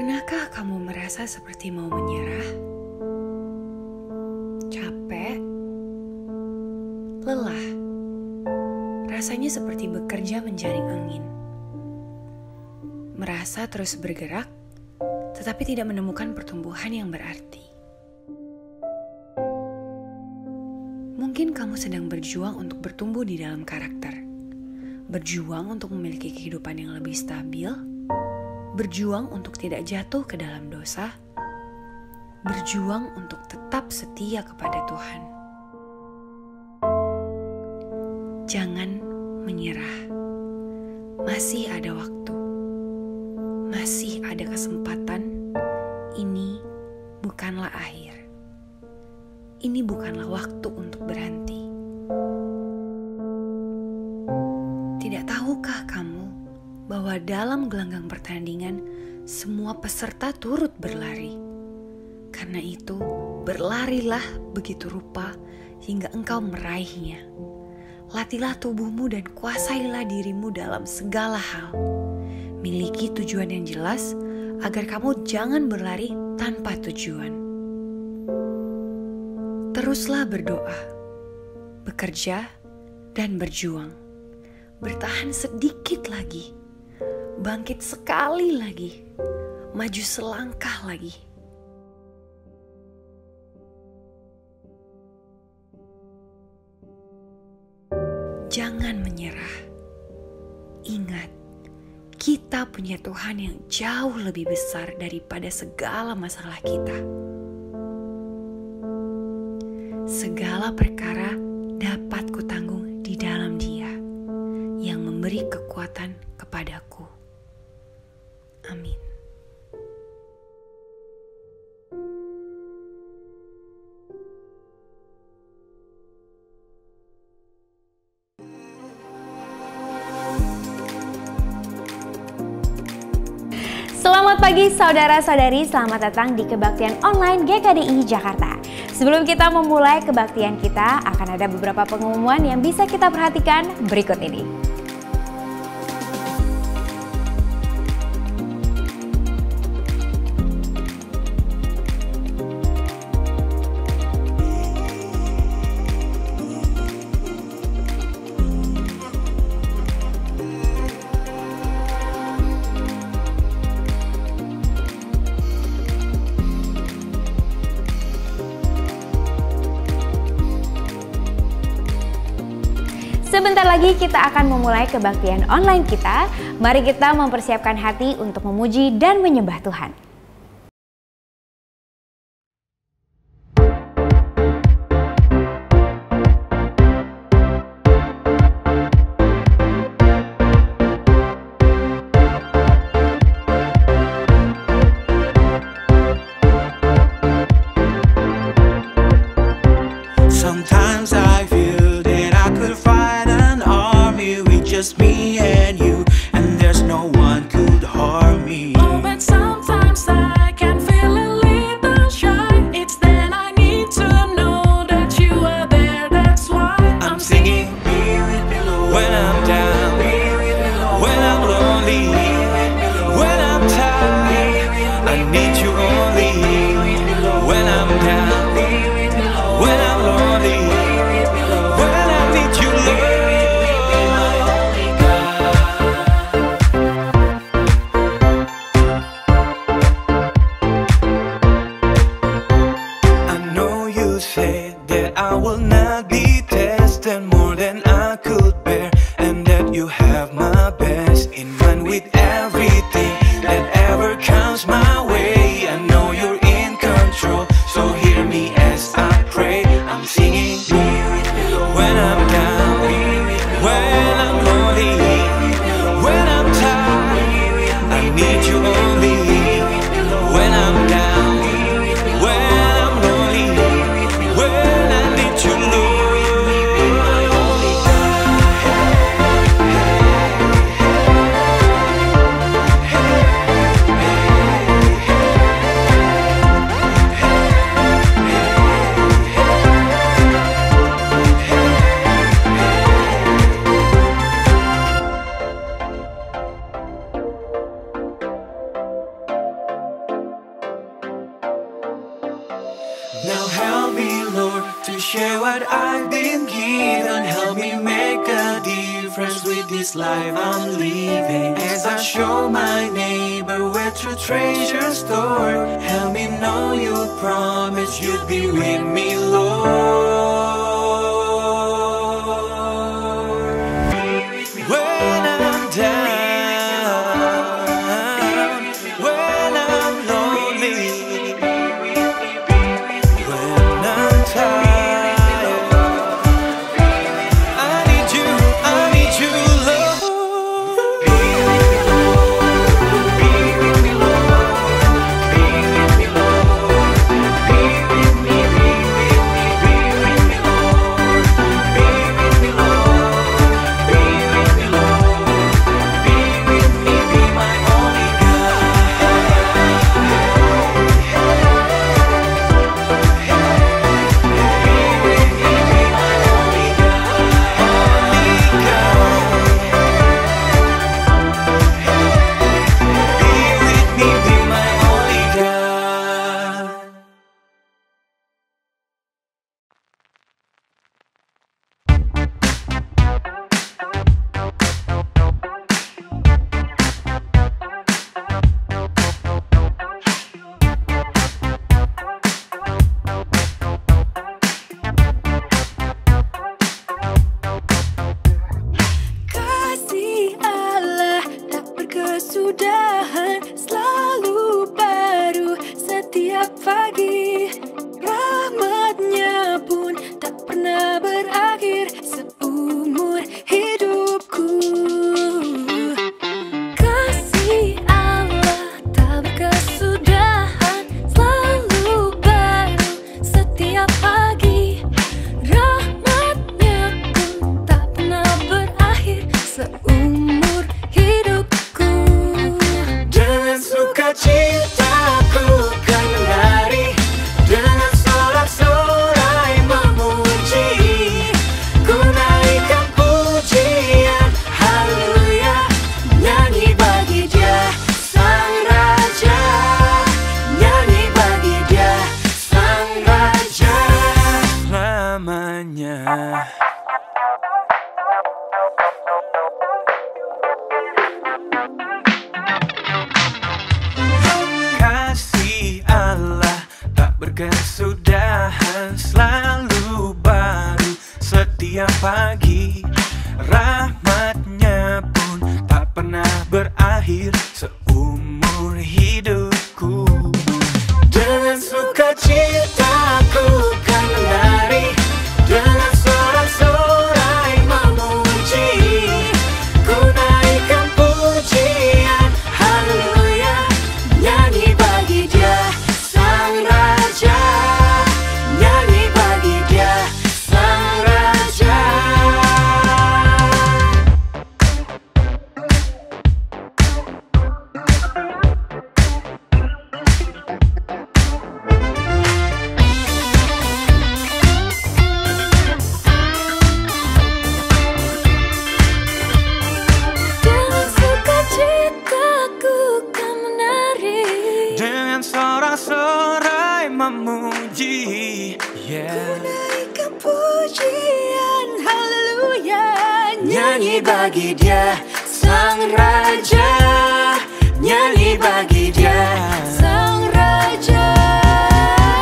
Pernahkah kamu merasa seperti mau menyerah? Capek? Lelah? Rasanya seperti bekerja menjaring angin. Merasa terus bergerak, tetapi tidak menemukan pertumbuhan yang berarti. Mungkin kamu sedang berjuang untuk bertumbuh di dalam karakter. Berjuang untuk memiliki kehidupan yang lebih stabil. Berjuang untuk tidak jatuh ke dalam dosa. Berjuang untuk tetap setia kepada Tuhan. Jangan menyerah. Masih ada waktu. Masih ada kesempatan. Ini bukanlah akhir. Ini bukanlah waktu untuk berhenti. Tidak tahukah kamu bahwa dalam gelanggang pertandingan semua peserta turut berlari? Karena itu, berlarilah begitu rupa hingga engkau meraihnya. Latihlah tubuhmu dan kuasailah dirimu dalam segala hal. Miliki tujuan yang jelas agar kamu jangan berlari tanpa tujuan. Teruslah berdoa, bekerja, dan berjuang. Bertahan sedikit lagi. Bangkit sekali lagi, maju selangkah lagi. Jangan menyerah. Ingat, kita punya Tuhan yang jauh lebih besar daripada segala masalah kita. Segala perkara dapat kutanggung di dalam Dia yang memberi kekuatan kepadaku. Amin. Selamat pagi saudara-saudari, selamat datang di Kebaktian Online GKDI Jakarta. Sebelum kita memulai kebaktian kita, akan ada beberapa pengumuman yang bisa kita perhatikan berikut ini. Sebentar lagi kita akan memulai kebaktian online kita. Mari kita mempersiapkan hati untuk memuji dan menyembah Tuhan. Sometimes I feel that I could fight an army with just me and you, and there's no one could harm me. Oh, but sometimes I can feel a little shy. It's then I need to know that you are there. That's why I'm singing when I'm down, when I'm lonely, when I'm tired. I need you only when I'm down, when I'm lonely, when I need you, Lord. I know you said that I will not be tested more than I could bear, and that you have my best in mind with everything that ever comes my way. I know you're in control, so hear me as I pray. I'm singing when I'm down, when I'm lonely, when I'm tired. I need you only when I'm down, when I'm lonely, when I need you, Lord. share what I've been given. Help me make a difference with this life I'm living. As I show my neighbor where true treasure stored. Help me know you promise you'd be with me, Lord. When I'm down, when I'm lonely, when I'm tired, I need you, Lord. Be with me, Lord. Be with me, Lord. Be with me, Lord. Be with me, be with me, be with me, Lord. Be with me, Lord. Be with me, Lord. Be with me, be my only God. Kasih Allah tak berkesudahan, selalu baru setiap pagi. Rahmatnya pun tak pernah berakhir seumur hidupku. Kasih Allah tak berkesudahan, selalu baru setiap pagi. Rahmatnya pun tak pernah berakhir seumur hidupku. Dengan sukacitaku kan menari, dengan sorak-sorai memuji. Ku naikkan pujian, haleluya, nyanyi bagi Dia Sang Raja, nyanyi bagi Dia Sang Raja selamanya. Kasih Allah tak berkesudahan, selalu baru setiap pagi. Rahmatnya pun tak pernah berakhir seumur hidupku. Dengan sukacitaku kan menari, dengan sorak-sorai memuji. Ku naikkan pujian, haleluya, nyanyi bagi Dia Sang Raja, nyanyi bagi Dia Sang Raja. Dengan sukacitaku kan menari, Dengan sorak-sorai memuji, yeah. naikkan pujian, haleluya, Nyanyi bagi Dia Sang Raja, nyanyi bagi Dia Sang Raja.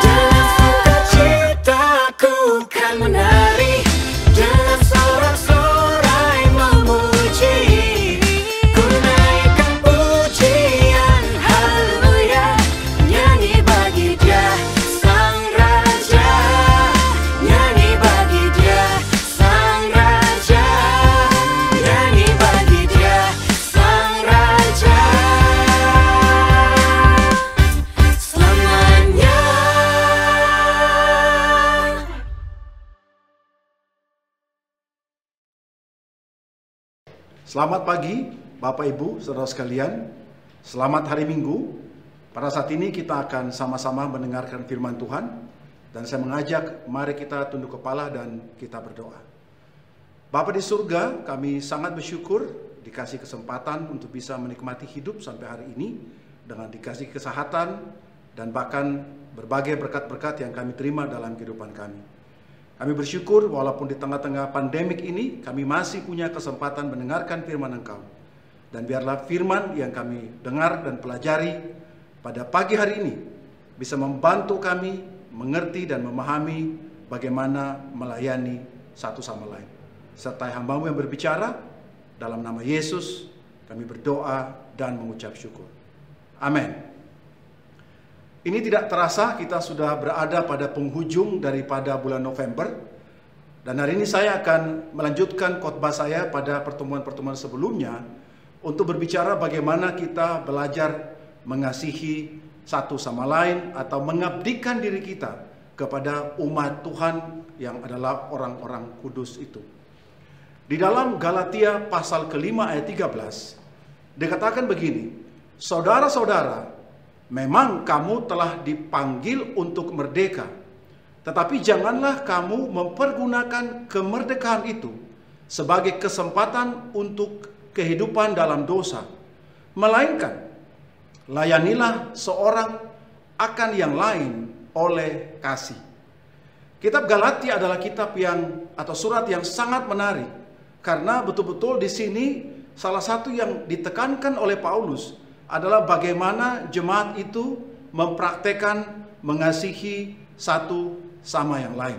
Dengan sukacitaku kan menari, dengan sorak-sorai memuji. Ku naikkan pujian, haleluya, nyanyi bagi Dia Sang Raja, nyanyi bagi Dia Sang Raja, nyanyi bagi Dia Sang Raja selamanya. Selamat pagi Bapak Ibu, saudara sekalian. Selamat hari Minggu. Pada saat ini kita akan sama-sama mendengarkan firman Tuhan. Dan saya mengajak mari kita tunduk kepala dan kita berdoa. Bapa di surga, kami sangat bersyukur dikasih kesempatan untuk bisa menikmati hidup sampai hari ini. Dengan dikasih kesehatan dan bahkan berbagai berkat-berkat yang kami terima dalam kehidupan kami. Kami bersyukur walaupun di tengah-tengah pandemik ini kami masih punya kesempatan mendengarkan firman Engkau. Dan biarlah firman yang kami dengar dan pelajari pada pagi hari ini bisa membantu kami mengerti dan memahami bagaimana melayani satu sama lain. Sertai hamba-Mu yang berbicara, dalam nama Yesus kami berdoa dan mengucap syukur. Amin. Ini tidak terasa kita sudah berada pada penghujung daripada bulan November. Dan hari ini saya akan melanjutkan khotbah saya pada pertemuan-pertemuan sebelumnya untuk berbicara bagaimana kita belajar mengasihi satu sama lain atau mengabdikan diri kita kepada umat Tuhan yang adalah orang-orang kudus itu. Di dalam Galatia pasal ke-5 ayat 13 dikatakan begini, saudara-saudara, memang kamu telah dipanggil untuk merdeka, tetapi janganlah kamu mempergunakan kemerdekaan itu sebagai kesempatan untuk kehidupan dalam dosa, melainkan layanilah seorang akan yang lain oleh kasih. Kitab Galatia adalah kitab atau surat yang sangat menarik, karena betul-betul di sini salah satu yang ditekankan oleh Paulus adalah bagaimana jemaat itu mempraktekkan mengasihi satu sama yang lain.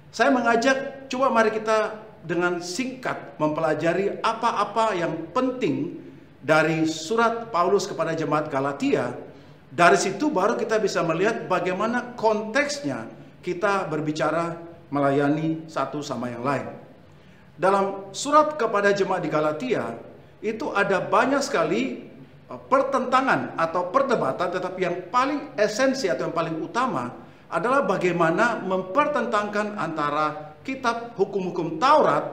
Saya mengajak, coba mari kita dengan singkat mempelajari apa-apa yang penting dari surat Paulus kepada jemaat Galatia. Dari situ baru kita bisa melihat bagaimana konteksnya kita berbicara melayani satu sama yang lain. Dalam surat kepada jemaat di Galatia, itu ada banyak sekali pertentangan atau perdebatan, tetapi yang paling esensi atau yang paling utama adalah bagaimana mempertentangkan antara kitab hukum-hukum Taurat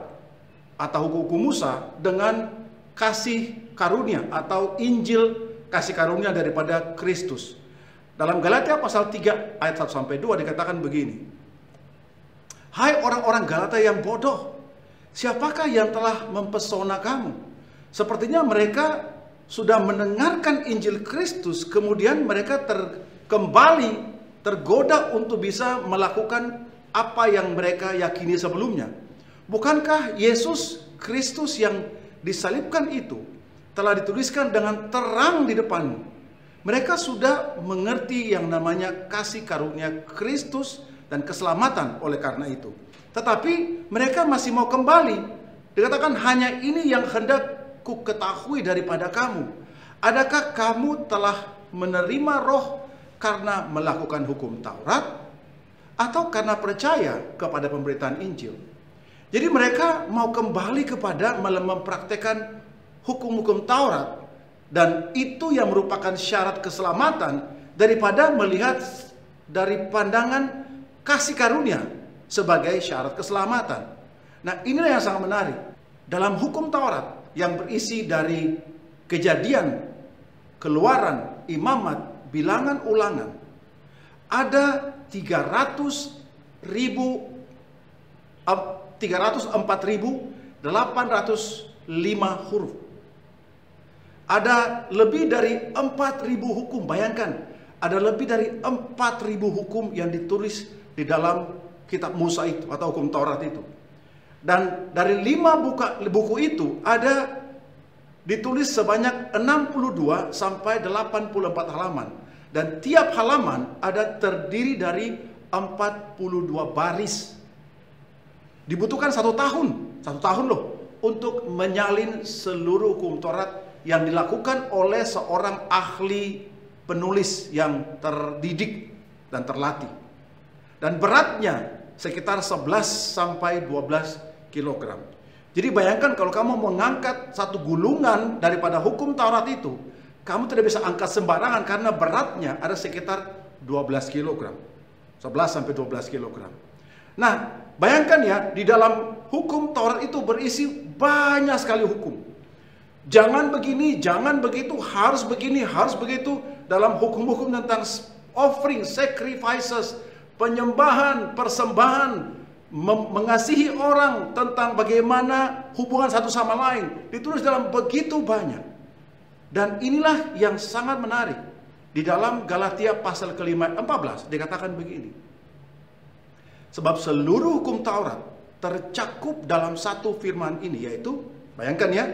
atau hukum-hukum Musa dengan kasih karunia atau Injil kasih karunia daripada Kristus. Dalam Galatia pasal 3 ayat 1-2 dikatakan begini, hai orang-orang Galatia yang bodoh, siapakah yang telah mempesona kamu? Sepertinya mereka sudah mendengarkan Injil Kristus, kemudian mereka kembali tergoda untuk bisa melakukan apa yang mereka yakini sebelumnya. Bukankah Yesus Kristus yang disalibkan itu telah dituliskan dengan terang di depanmu? Mereka sudah mengerti yang namanya kasih karunia Kristus dan keselamatan oleh karena itu. Tetapi mereka masih mau kembali. Dikatakan hanya ini yang hendak ku ketahui daripada kamu. Adakah kamu telah menerima Roh karena melakukan hukum Taurat atau karena percaya kepada pemberitaan Injil? Jadi mereka mau kembali kepada mempraktekkan hukum-hukum Taurat, dan itu yang merupakan syarat keselamatan daripada melihat dari pandangan kasih karunia sebagai syarat keselamatan. Nah, inilah yang sangat menarik. Dalam hukum Taurat yang berisi dari Kejadian, Keluaran, Imamat, Bilangan, Ulangan, ada 304.805 huruf. Ada lebih dari 4.000 hukum. Bayangkan, ada lebih dari 4.000 hukum yang ditulis di dalam kitab Musa itu atau hukum Taurat itu. Dan dari 5 buku itu ada ditulis sebanyak 62 sampai 84 halaman. Dan tiap halaman ada terdiri dari 42 baris. Dibutuhkan 1 tahun loh untuk menyalin seluruh hukum Taurat yang dilakukan oleh seorang ahli penulis yang terdidik dan terlatih. Dan beratnya sekitar 11 sampai 12 kilogram. Jadi bayangkan kalau kamu mengangkat satu gulungan daripada hukum Taurat itu, kamu tidak bisa angkat sembarangan karena beratnya ada sekitar 12 kilogram. 11 sampai 12 kilogram. Nah, bayangkan ya, di dalam hukum Taurat itu berisi banyak sekali hukum. Jangan begini, jangan begitu, harus begini, harus begitu. Dalam hukum-hukum tentang offering, sacrifices, penyembahan, persembahan, mengasihi orang, tentang bagaimana hubungan satu sama lain, ditulis dalam begitu banyak. Dan inilah yang sangat menarik. Di dalam Galatia pasal ke-5 14 dikatakan begini, Sebab seluruh hukum Taurat tercakup dalam satu firman ini, yaitu, bayangkan ya,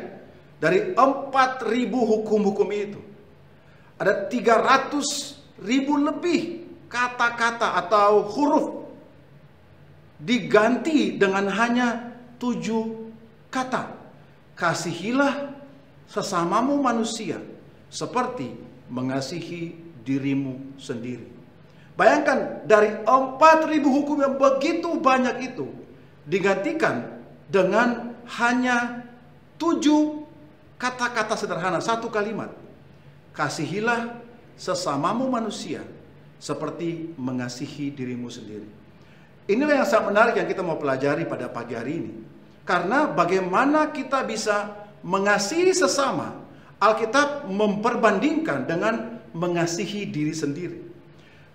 dari 4.000 hukum-hukum itu, ada 300.000 lebih kata-kata atau huruf diganti dengan hanya 7 kata. Kasihilah sesamamu manusia seperti mengasihi dirimu sendiri. Bayangkan, dari 4.000 hukum yang begitu banyak itu digantikan dengan hanya 7 kata-kata sederhana, satu kalimat. Kasihilah sesamamu manusia seperti mengasihi dirimu sendiri. Inilah yang sangat menarik yang kita mau pelajari pada pagi hari ini. Karena bagaimana kita bisa mengasihi sesama, Alkitab memperbandingkan dengan mengasihi diri sendiri.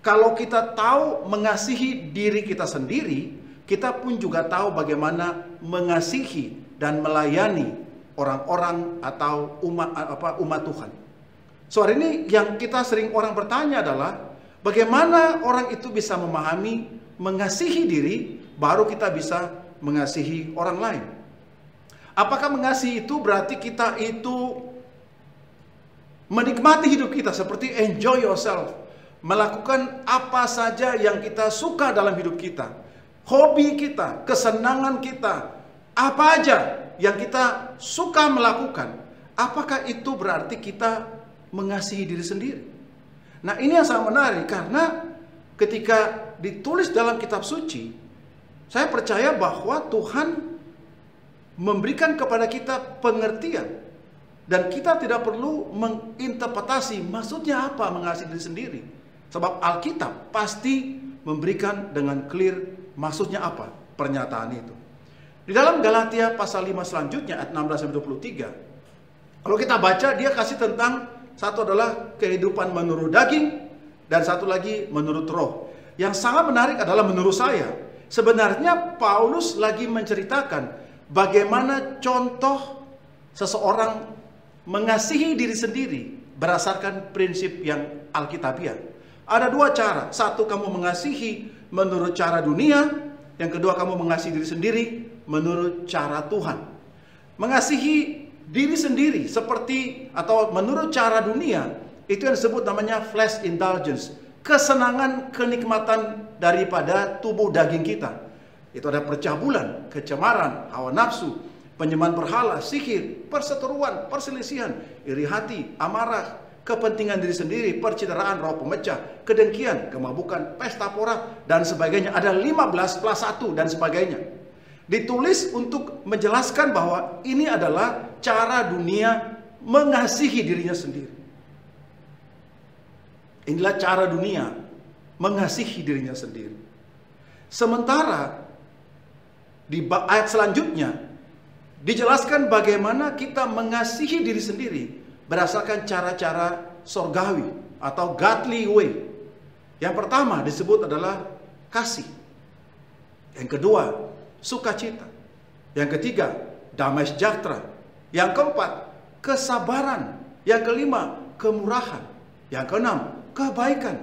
Kalau kita tahu mengasihi diri kita sendiri, kita pun juga tahu bagaimana mengasihi dan melayani orang-orang atau umat Tuhan. So hari ini yang kita sering orang bertanya adalah, bagaimana orang itu bisa memahami mengasihi diri, baru kita bisa mengasihi orang lain. Apakah mengasihi itu berarti kita itu menikmati hidup kita seperti enjoy yourself, melakukan apa saja yang kita suka dalam hidup kita, hobi kita, kesenangan kita, apa aja yang kita suka melakukan? Apakah itu berarti kita mengasihi diri sendiri? Nah, ini yang sangat menarik, karena ketika ditulis dalam kitab suci, saya percaya bahwa Tuhan memberikan kepada kita pengertian, dan kita tidak perlu menginterpretasi maksudnya apa mengasihi diri sendiri. Sebab Alkitab pasti memberikan dengan clear maksudnya apa pernyataan itu. Di dalam Galatia pasal 5 selanjutnya ayat 16-23, kalau kita baca, dia kasih tentang, satu adalah kehidupan menurut daging, dan satu lagi menurut roh. Yang sangat menarik adalah menurut saya, sebenarnya Paulus lagi menceritakan bagaimana contoh seseorang mengasihi diri sendiri berdasarkan prinsip yang Alkitabiah. Ada 2 cara. Satu, kamu mengasihi menurut cara dunia. Yang kedua, kamu mengasihi diri sendiri menurut cara Tuhan. Mengasihi diri sendiri seperti atau menurut cara dunia, itu yang disebut namanya flesh indulgence. Kesenangan, kenikmatan daripada tubuh daging kita. Itu ada percabulan, kecemaran, hawa nafsu, penyembahan berhala, sihir, perseteruan, perselisihan, iri hati, amarah, kepentingan diri sendiri, percideraan, roh pemecah, kedengkian, kemabukan, pesta pora, dan sebagainya. Ada 15 plus 1 dan sebagainya. Ditulis untuk menjelaskan bahwa ini adalah cara dunia mengasihi dirinya sendiri. Inilah cara dunia mengasihi dirinya sendiri. Sementara di ayat selanjutnya dijelaskan bagaimana kita mengasihi diri sendiri berdasarkan cara-cara sorgawi atau godly way. Yang pertama disebut adalah kasih. Yang kedua, sukacita. Yang ketiga, damai sejahtera. Yang keempat, kesabaran. Yang kelima, kemurahan. Yang keenam, kebaikan.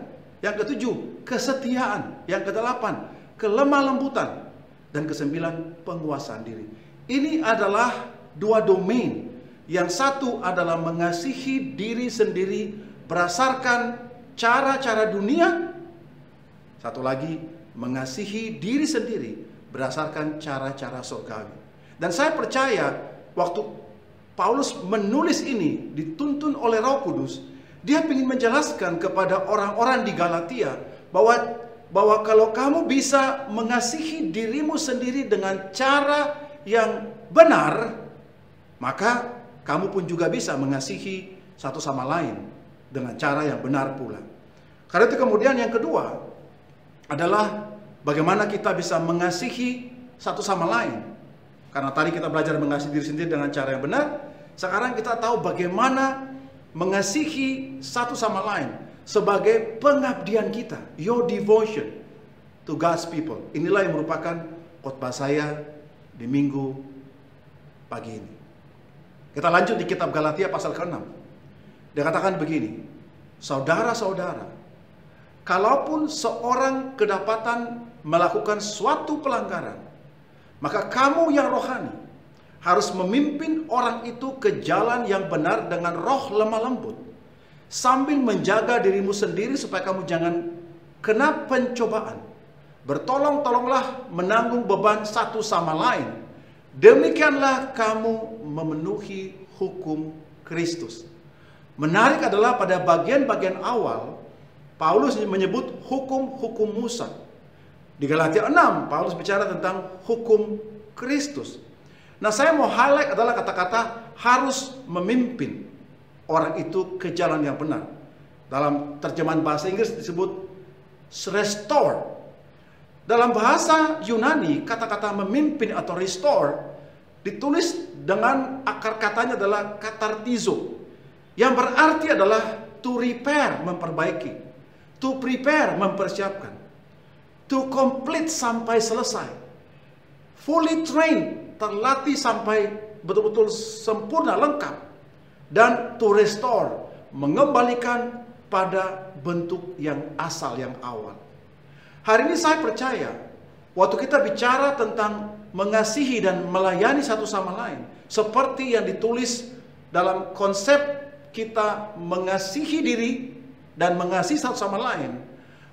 Yang ketujuh, kesetiaan. Yang kedelapan, kelemah lembutan. Dan kesembilan, penguasaan diri. Ini adalah 2 domain. Yang satu adalah mengasihi diri sendiri berdasarkan cara-cara dunia. Satu lagi, mengasihi diri sendiri berdasarkan cara-cara surgawi. Dan saya percaya waktu Paulus menulis ini dituntun oleh Roh Kudus, dia ingin menjelaskan kepada orang-orang di Galatia bahwa kalau kamu bisa mengasihi dirimu sendiri dengan cara yang benar, maka kamu pun juga bisa mengasihi satu sama lain dengan cara yang benar pula. Karena itu kemudian yang kedua adalah bagaimana kita bisa mengasihi satu sama lain. Karena tadi kita belajar mengasihi diri sendiri dengan cara yang benar. Sekarang kita tahu bagaimana mengasihi satu sama lain sebagai pengabdian kita. Your devotion to God's people. Inilah yang merupakan khotbah saya di minggu pagi ini. Kita lanjut di kitab Galatia pasal ke-6. Dia katakan begini, saudara-saudara, kalaupun seorang kedapatan melakukan suatu pelanggaran, maka kamu yang rohani harus memimpin orang itu ke jalan yang benar dengan roh lemah lembut, sambil menjaga dirimu sendiri supaya kamu jangan kena pencobaan. Bertolong-tolonglah menanggung beban satu sama lain. Demikianlah kamu memenuhi hukum Kristus. Menarik adalah pada bagian-bagian awal, Paulus menyebut hukum-hukum Musa. Di Galatia 6, Paulus bicara tentang hukum Kristus. Nah, saya mau highlight adalah kata-kata harus memimpin orang itu ke jalan yang benar. Dalam terjemahan bahasa Inggris disebut restore. Dalam bahasa Yunani, kata-kata memimpin atau restore ditulis dengan akar katanya adalah katartizo, yang berarti adalah to repair, memperbaiki, to prepare, mempersiapkan, to complete, sampai selesai, fully trained, terlatih sampai betul-betul sempurna, lengkap, dan to restore, mengembalikan pada bentuk yang asal, yang awal. Hari ini saya percaya, waktu kita bicara tentang mengasihi dan melayani satu sama lain, seperti yang ditulis dalam konsep kita mengasihi diri dan mengasihi satu sama lain,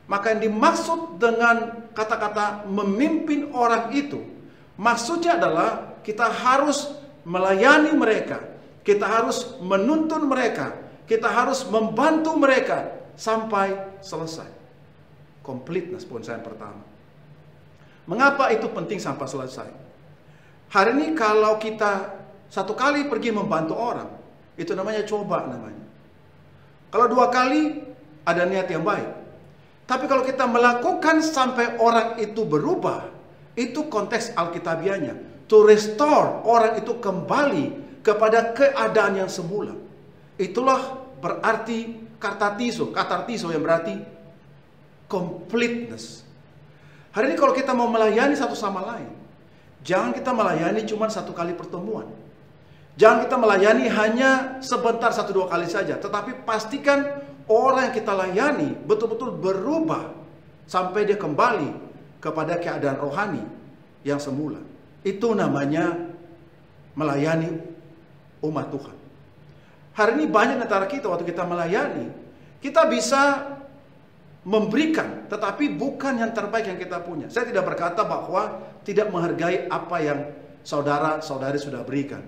maka yang dimaksud dengan kata-kata memimpin orang itu, maksudnya adalah kita harus melayani mereka, kita harus menuntun mereka, kita harus membantu mereka sampai selesai. Completeness poin saya pertama. Mengapa itu penting sampai selesai? Hari ini kalau kita satu kali pergi membantu orang, itu namanya coba namanya. Kalau 2 kali ada niat yang baik. Tapi kalau kita melakukan sampai orang itu berubah, itu konteks Alkitabianya. To restore, orang itu kembali kepada keadaan yang semula. Itulah berarti katartizo yang berarti completeness. Hari ini kalau kita mau melayani satu sama lain, jangan kita melayani cuma 1 kali pertemuan. Jangan kita melayani hanya sebentar 1-2 kali saja, tetapi pastikan orang yang kita layani betul-betul berubah sampai dia kembali kepada keadaan rohani yang semula. Itu namanya melayani umat Tuhan. Hari ini banyak antara kita waktu kita melayani, kita bisa memberikan, tetapi bukan yang terbaik yang kita punya. Saya tidak berkata bahwa tidak menghargai apa yang saudara-saudari sudah berikan.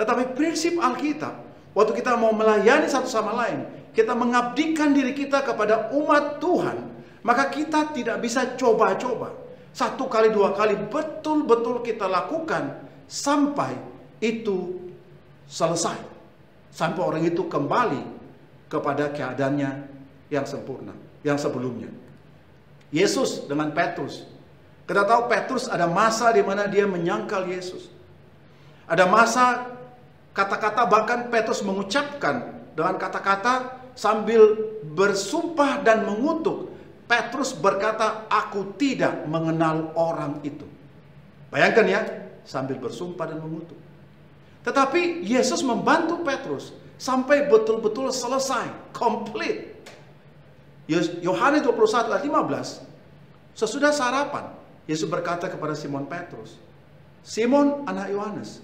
Tetapi prinsip Alkitab, waktu kita mau melayani satu sama lain, kita mengabdikan diri kita kepada umat Tuhan, maka kita tidak bisa coba-coba. 1 kali, 2 kali, betul-betul kita lakukan sampai itu selesai. Sampai orang itu kembali kepada keadaannya yang sempurna, yang sebelumnya. Yesus dengan Petrus. Kita tahu Petrus ada masa di mana dia menyangkal Yesus. Ada masa kata-kata, bahkan Petrus mengucapkan dengan kata-kata sambil bersumpah dan mengutuk. Petrus berkata, aku tidak mengenal orang itu. Bayangkan ya, sambil bersumpah dan mengutuk. Tetapi Yesus membantu Petrus sampai betul-betul selesai, complete. Yohanes 21 ayat 15, sesudah sarapan, Yesus berkata kepada Simon Petrus, Simon anak Yohanes,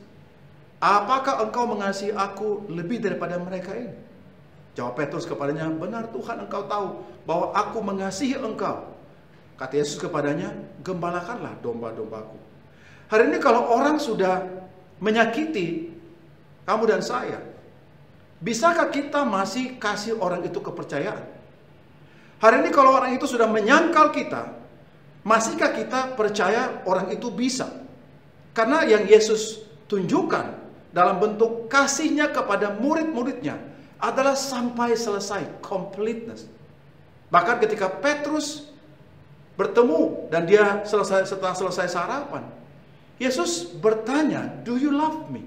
apakah engkau mengasihi aku lebih daripada mereka ini? Jawab Petrus kepadanya, benar Tuhan, engkau tahu bahwa aku mengasihi engkau. Kata Yesus kepadanya, gembalakanlah domba-dombaku. Hari ini kalau orang sudah menyakiti kamu dan saya, bisakah kita masih kasih orang itu kepercayaan? Hari ini kalau orang itu sudah menyangkal kita, masihkah kita percaya orang itu bisa? Karena yang Yesus tunjukkan dalam bentuk kasihnya kepada murid-muridnya adalah sampai selesai, completeness. Bahkan ketika Petrus bertemu dan dia setelah selesai sarapan, Yesus bertanya, do you love me?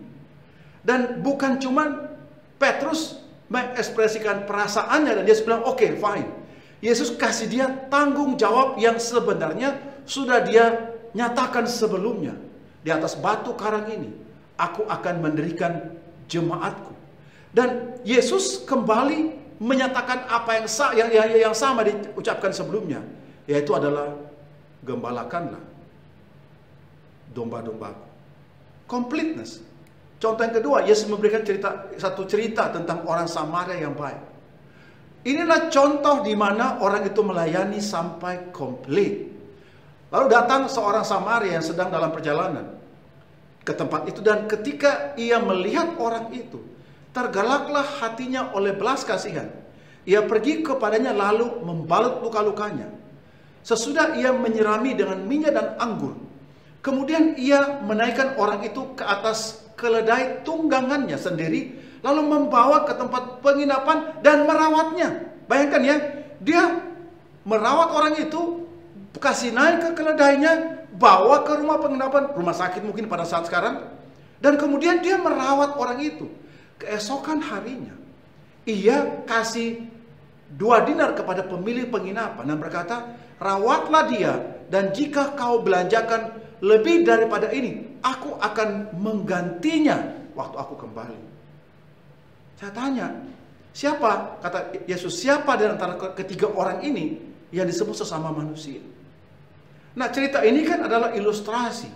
Dan bukan cuma Petrus mengekspresikan perasaannya dan dia bilang, oke, fine. Yesus kasih dia tanggung jawab yang sebenarnya sudah dia nyatakan sebelumnya. Di atas batu karang ini, aku akan mendirikan jemaatku. Dan Yesus kembali menyatakan apa yang sama diucapkan sebelumnya, yaitu adalah gembalakanlah domba-dombaku. Completeness. Contoh yang kedua, Yesus memberikan satu cerita tentang orang Samaria yang baik. Inilah contoh di mana orang itu melayani sampai komplit. Lalu datang seorang Samaria yang sedang dalam perjalanan ke tempat itu, dan ketika ia melihat orang itu, tergeraklah hatinya oleh belas kasihan. Ia pergi kepadanya lalu membalut luka-lukanya. Sesudah ia menyirami dengan minyak dan anggur, kemudian ia menaikkan orang itu ke atas keledai tunggangannya sendiri, lalu membawa ke tempat penginapan dan merawatnya. Bayangkan ya, dia merawat orang itu, kasih naik ke keledainya, bawa ke rumah penginapan, rumah sakit mungkin pada saat sekarang, dan kemudian dia merawat orang itu. Keesokan harinya, ia kasih 2 dinar kepada pemilik penginapan dan berkata, rawatlah dia, dan jika kau belanjakan lebih daripada ini, aku akan menggantinya waktu aku kembali. Saya tanya, siapa? Kata Yesus, siapa di antara ketiga orang ini yang disebut sesama manusia? Nah, cerita ini kan adalah ilustrasi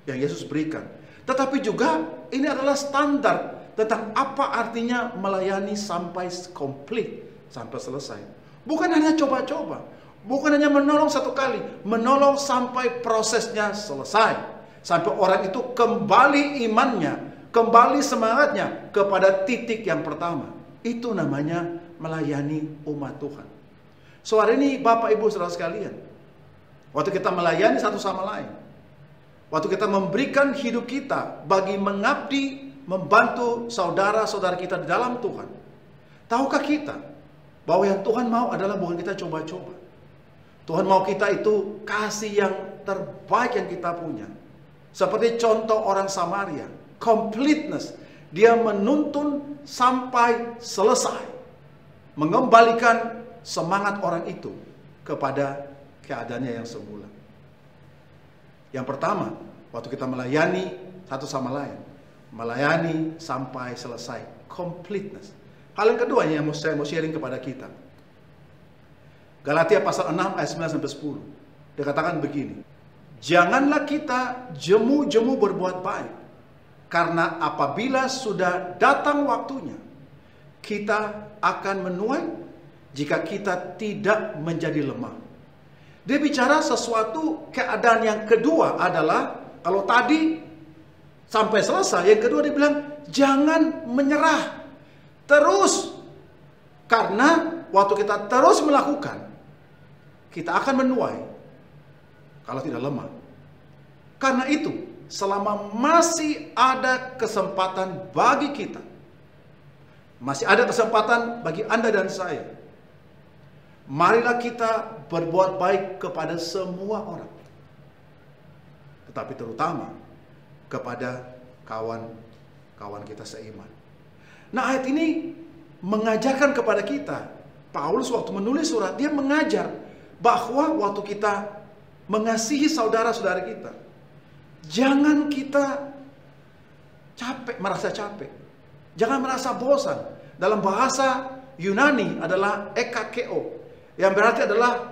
yang Yesus berikan. Tetapi juga ini adalah standar tentang apa artinya melayani sampai komplit, sampai selesai. Bukan hanya coba-coba, bukan hanya menolong satu kali, menolong sampai prosesnya selesai. Sampai orang itu kembali imannya, kembali semangatnya kepada titik yang pertama. Itu namanya melayani umat Tuhan. Sore ini Bapak Ibu Saudara sekalian, waktu kita melayani satu sama lain, waktu kita memberikan hidup kita bagi mengabdi, membantu saudara-saudara kita di dalam Tuhan, tahukah kita bahwa yang Tuhan mau adalah bukan kita coba-coba. Tuhan mau kita itu kasih yang terbaik yang kita punya. Seperti contoh orang Samaria, completeness. Dia menuntun sampai selesai, mengembalikan semangat orang itu kepada keadaannya yang semula. Yang pertama, waktu kita melayani satu sama lain, melayani sampai selesai, completeness. Hal yang kedua yang saya mau sharing kepada kita, Galatia pasal 6 ayat 9 sampai 10. Dikatakan begini, janganlah kita jemu-jemu berbuat baik, karena apabila sudah datang waktunya, kita akan menuai jika kita tidak menjadi lemah. Dia bicara sesuatu keadaan yang kedua adalah, kalau tadi sampai selesai, yang kedua dia bilang jangan menyerah. Terus, karena waktu kita terus melakukan, kita akan menuai kalau tidak lemah. Karena itu, selama masih ada kesempatan bagi kita, masih ada kesempatan bagi Anda dan saya, marilah kita berbuat baik kepada semua orang, tetapi terutama kepada kawan-kawan kita seiman. Nah, ayat ini mengajarkan kepada kita, Paulus waktu menulis surat, dia mengajar bahwa waktu kita mengasihi saudara-saudara kita, jangan kita merasa capek. Jangan merasa bosan. Dalam bahasa Yunani adalah ekakeo, yang berarti adalah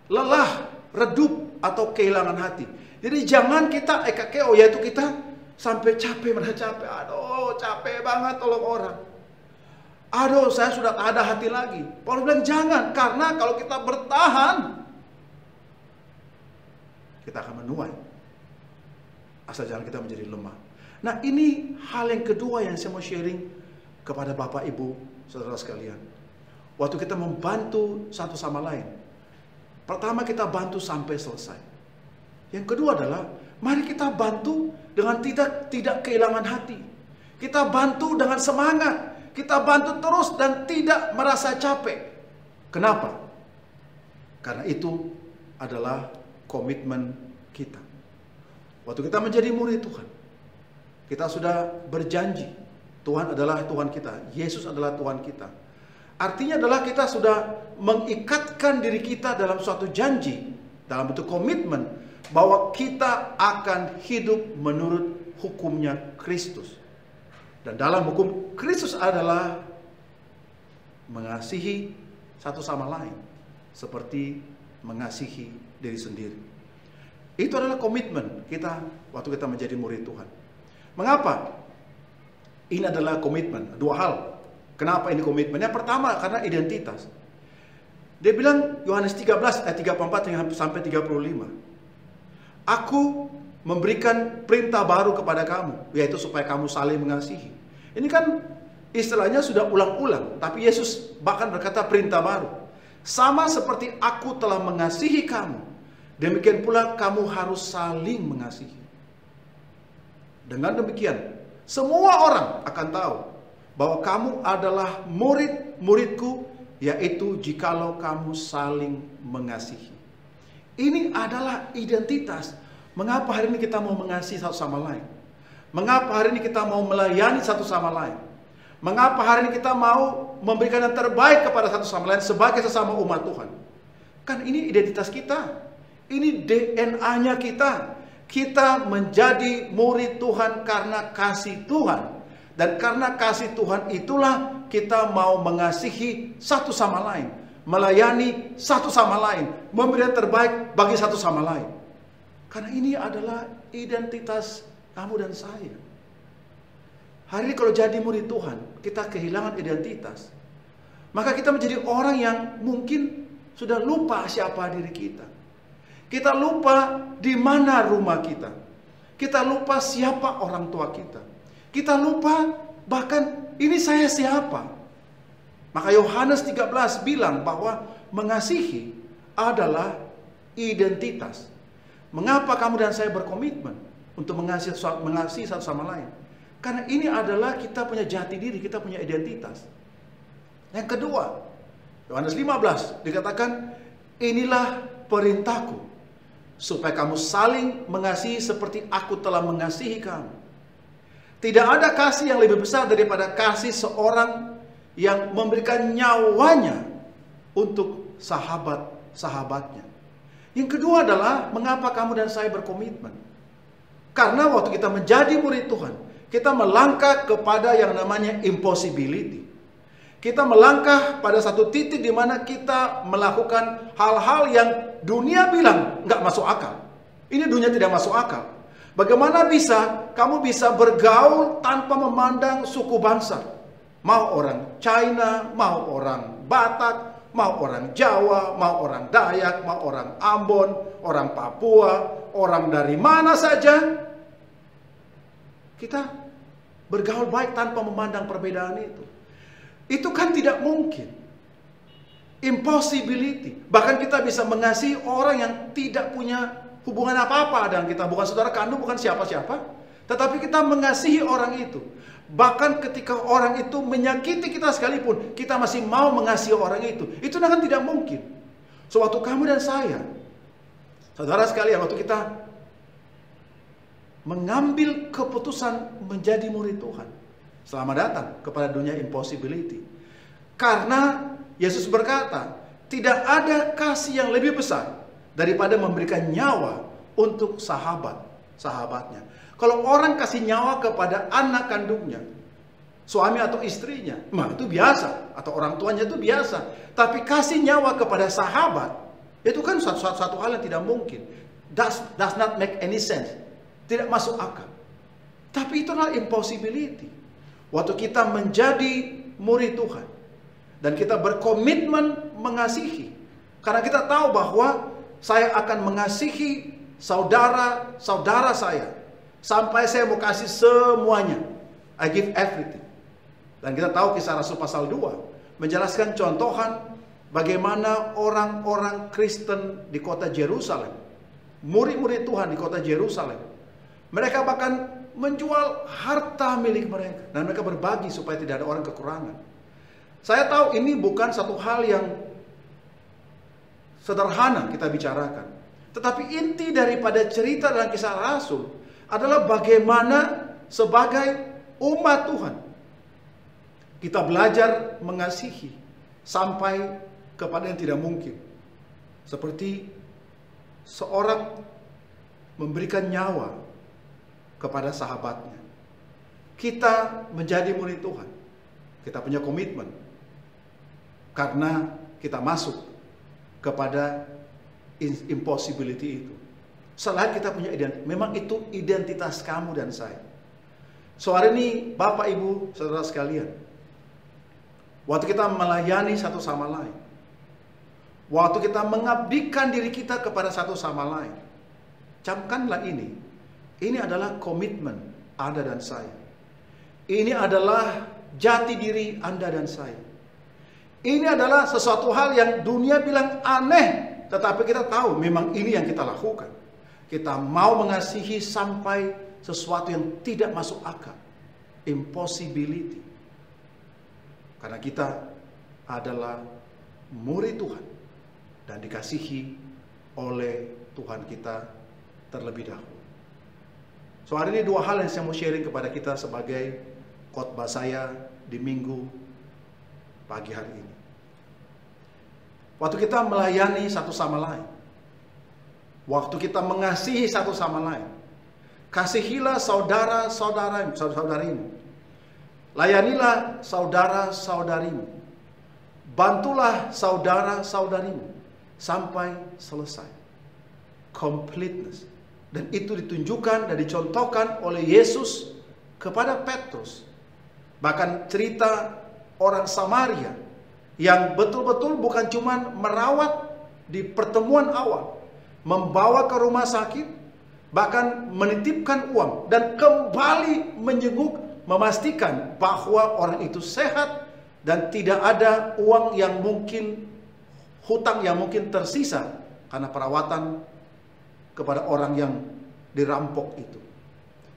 lelah, redup, atau kehilangan hati. Jadi jangan kita ekakeo, yaitu kita sampai capek, merasa capek. Aduh, capek banget tolong orang. Aduh, saya sudah tak ada hati lagi. Paulus bilang jangan, karena kalau kita bertahan, kita akan menuai. Asal jangan kita menjadi lemah. Nah, ini hal yang kedua yang saya mau sharing kepada Bapak Ibu Saudara sekalian. Waktu kita membantu satu sama lain, pertama kita bantu sampai selesai. Yang kedua adalah mari kita bantu dengan tidak kehilangan hati. Kita bantu dengan semangat. Kita bantu terus dan tidak merasa capek. Kenapa? Karena itu adalah komitmen kita. Waktu kita menjadi murid Tuhan, kita sudah berjanji Tuhan adalah Tuhan kita, Yesus adalah Tuhan kita. Artinya adalah kita sudah mengikatkan diri kita dalam suatu janji, dalam bentuk komitmen, bahwa kita akan hidup menurut hukumnya Kristus. Dan dalam hukum Kristus adalah mengasihi satu sama lain seperti mengasihi diri sendiri. Itu adalah komitmen kita waktu kita menjadi murid Tuhan. Mengapa? Ini adalah komitmen. Dua hal. Kenapa ini komitmen? Yang pertama karena identitas. Dia bilang Yohanes 13 ayat 34 sampai 35. Aku memberikan perintah baru kepada kamu, yaitu supaya kamu saling mengasihi. Ini kan istilahnya sudah ulang-ulang, tapi Yesus bahkan berkata perintah baru. Sama seperti aku telah mengasihi kamu, demikian pula kamu harus saling mengasihi. Dengan demikian, semua orang akan tahu bahwa kamu adalah murid-muridku, yaitu jikalau kamu saling mengasihi. Ini adalah identitas. Mengapa hari ini kita mau mengasihi satu sama lain? Mengapa hari ini kita mau melayani satu sama lain? Mengapa hari ini kita mau memberikan yang terbaik kepada satu sama lain sebagai sesama umat Tuhan? Kan ini identitas kita. Ini DNA-nya kita. Kita menjadi murid Tuhan karena kasih Tuhan. Dan karena kasih Tuhan itulah kita mau mengasihi satu sama lain. Melayani satu sama lain. Memberi yang terbaik bagi satu sama lain. Karena ini adalah identitas kamu dan saya. Hari ini kalau jadi murid Tuhan, kita kehilangan identitas. Maka kita menjadi orang yang mungkin sudah lupa siapa diri kita. Kita lupa di mana rumah kita. Kita lupa siapa orang tua kita. Kita lupa bahkan ini saya siapa. Maka Yohanes 13 bilang bahwa mengasihi adalah identitas. Mengapa kamu dan saya berkomitmen untuk mengasihi satu sama lain? Karena ini adalah kita punya jati diri, kita punya identitas. Yang kedua, Yohanes 15 dikatakan, inilah perintahku, supaya kamu saling mengasihi seperti aku telah mengasihi kamu. Tidak ada kasih yang lebih besar daripada kasih seorang yang memberikan nyawanya untuk sahabat-sahabatnya. Yang kedua adalah mengapa kamu dan saya berkomitmen. Karena waktu kita menjadi murid Tuhan, kita melangkah kepada yang namanya impossibility. Kita melangkah pada satu titik di mana kita melakukan hal-hal yang dunia bilang nggak masuk akal. Ini dunia tidak masuk akal. Bagaimana bisa kamu bisa bergaul tanpa memandang suku bangsa? Mau orang China, mau orang Batak, mau orang Jawa, mau orang Dayak, mau orang Ambon, orang Papua, orang dari mana saja. Kita bergaul baik tanpa memandang perbedaan itu. Itu kan tidak mungkin. Impossibility. Bahkan kita bisa mengasihi orang yang tidak punya hubungan apa-apa dengan kita. Bukan saudara kandung, bukan siapa-siapa. Tetapi kita mengasihi orang itu. Bahkan ketika orang itu menyakiti kita sekalipun, kita masih mau mengasihi orang itu. Itu kan tidak mungkin. Sewaktu kamu dan saya, saudara sekalian, waktu kita mengambil keputusan menjadi murid Tuhan, selamat datang kepada dunia impossibility. Karena Yesus berkata, tidak ada kasih yang lebih besar daripada memberikan nyawa untuk sahabatnya. Kalau orang kasih nyawa kepada anak kandungnya, suami atau istrinya, itu biasa. Atau orang tuanya itu biasa. Tapi kasih nyawa kepada sahabat, itu kan suatu hal yang tidak mungkin. Does not make any sense. Tidak masuk akal. Tapi itulah impossibility. Waktu kita menjadi murid Tuhan, dan kita berkomitmen mengasihi. Karena kita tahu bahwa saya akan mengasihi saudara-saudara saya. Sampai saya mau kasih semuanya. I give everything. Dan kita tahu kisah Rasul pasal 2. Menjelaskan contohan bagaimana orang-orang Kristen di kota Yerusalem. Murid-murid Tuhan di kota Yerusalem. Mereka bahkan menjual harta milik mereka. Dan mereka berbagi supaya tidak ada orang kekurangan. Saya tahu ini bukan satu hal yang sederhana kita bicarakan. Tetapi inti daripada cerita dalam kisah Rasul adalah bagaimana sebagai umat Tuhan kita belajar mengasihi sampai kepada yang tidak mungkin. Seperti seorang memberikan nyawa kepada sahabatnya. Kita menjadi murid Tuhan. Kita punya komitmen. Karena kita masuk kepada impossibility itu. Selain kita punya identitas, memang itu identitas kamu dan saya. So hari ini Bapak Ibu Saudara sekalian, waktu kita melayani satu sama lain, waktu kita mengabdikan diri kita kepada satu sama lain, camkanlah ini adalah komitmen Anda dan saya. Ini adalah jati diri Anda dan saya. Ini adalah sesuatu hal yang dunia bilang aneh, tetapi kita tahu memang ini yang kita lakukan. Kita mau mengasihi sampai sesuatu yang tidak masuk akal. Impossibility. Karena kita adalah murid Tuhan dan dikasihi oleh Tuhan kita terlebih dahulu. So hari ini dua hal yang saya mau sharing kepada kita sebagai khotbah saya di minggu pagi hari ini. Waktu kita melayani satu sama lain, waktu kita mengasihi satu sama lain, kasihilah saudara-saudarimu, layanilah saudara-saudarimu, bantulah saudara-saudarimu sampai selesai. Completeness. Dan itu ditunjukkan dan dicontohkan oleh Yesus kepada Petrus. Bahkan cerita orang Samaria yang betul-betul bukan cuma merawat di pertemuan awal, membawa ke rumah sakit, bahkan menitipkan uang dan kembali menjenguk, memastikan bahwa orang itu sehat dan tidak ada uang yang mungkin, hutang yang mungkin tersisa karena perawatan kepada orang yang dirampok itu.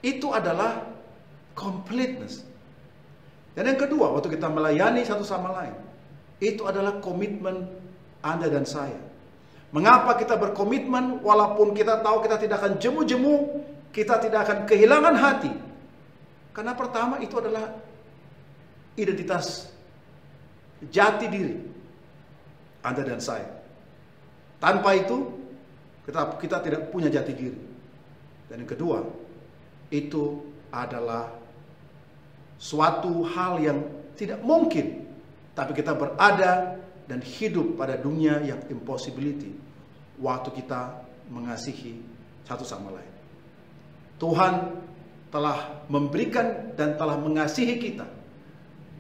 Itu adalah completeness. Dan yang kedua, waktu kita melayani satu sama lain, itu adalah komitmen Anda dan saya. Mengapa kita berkomitmen walaupun kita tahu kita tidak akan jemu-jemu, kita tidak akan kehilangan hati? Karena pertama itu adalah identitas jati diri Anda dan saya. Tanpa itu kita tidak punya jati diri. Dan yang kedua, itu adalah suatu hal yang tidak mungkin, tapi kita berada dan hidup pada dunia yang impossibility waktu kita mengasihi satu sama lain. Tuhan telah memberikan dan telah mengasihi kita.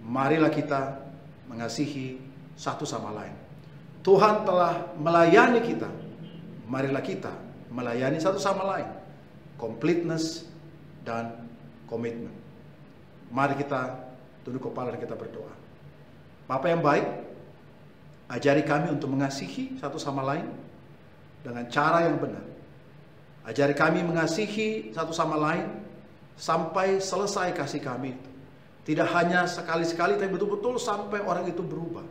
Marilah kita mengasihi satu sama lain. Tuhan telah melayani kita. Marilah kita melayani satu sama lain. Completeness dan komitmen. Mari kita tunduk kepala dan kita berdoa. Bapa yang baik, ajari kami untuk mengasihi satu sama lain dengan cara yang benar. Ajari kami mengasihi satu sama lain sampai selesai kasih kami itu. Tidak hanya sekali-sekali, tapi betul-betul sampai orang itu berubah.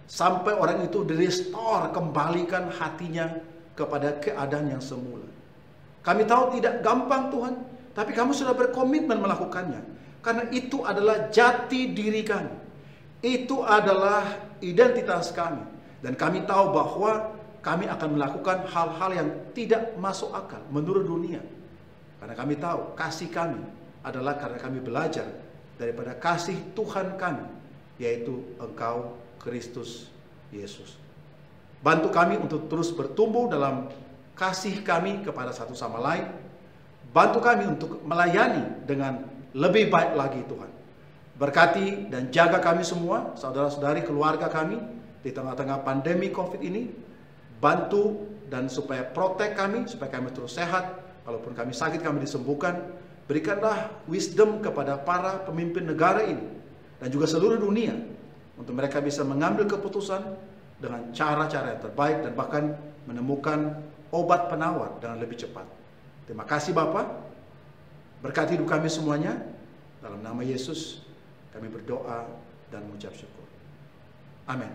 Sampai orang itu di-restore, kembalikan hatinya kepada keadaan yang semula. Kami tahu tidak gampang Tuhan, tapi kami sudah berkomitmen melakukannya. Karena itu adalah jati diri kami. Itu adalah identitas kami. Dan kami tahu bahwa kami akan melakukan hal-hal yang tidak masuk akal menurut dunia. Karena kami tahu kasih kami adalah karena kami belajar daripada kasih Tuhan kami, yaitu Engkau Kristus Yesus. Bantu kami untuk terus bertumbuh dalam kasih kami kepada satu sama lain. Bantu kami untuk melayani dengan lebih baik lagi Tuhan. Berkati dan jaga kami semua, saudara-saudari, keluarga kami di tengah-tengah pandemi COVID ini. Bantu dan supaya protek kami, supaya kami terus sehat. Kalaupun kami sakit, kami disembuhkan. Berikanlah wisdom kepada para pemimpin negara ini dan juga seluruh dunia untuk mereka bisa mengambil keputusan dengan cara-cara yang terbaik dan bahkan menemukan obat penawar dengan lebih cepat. Terima kasih Bapa. Berkati hidup kami semuanya. Dalam nama Yesus kami berdoa dan mengucap syukur. Amin.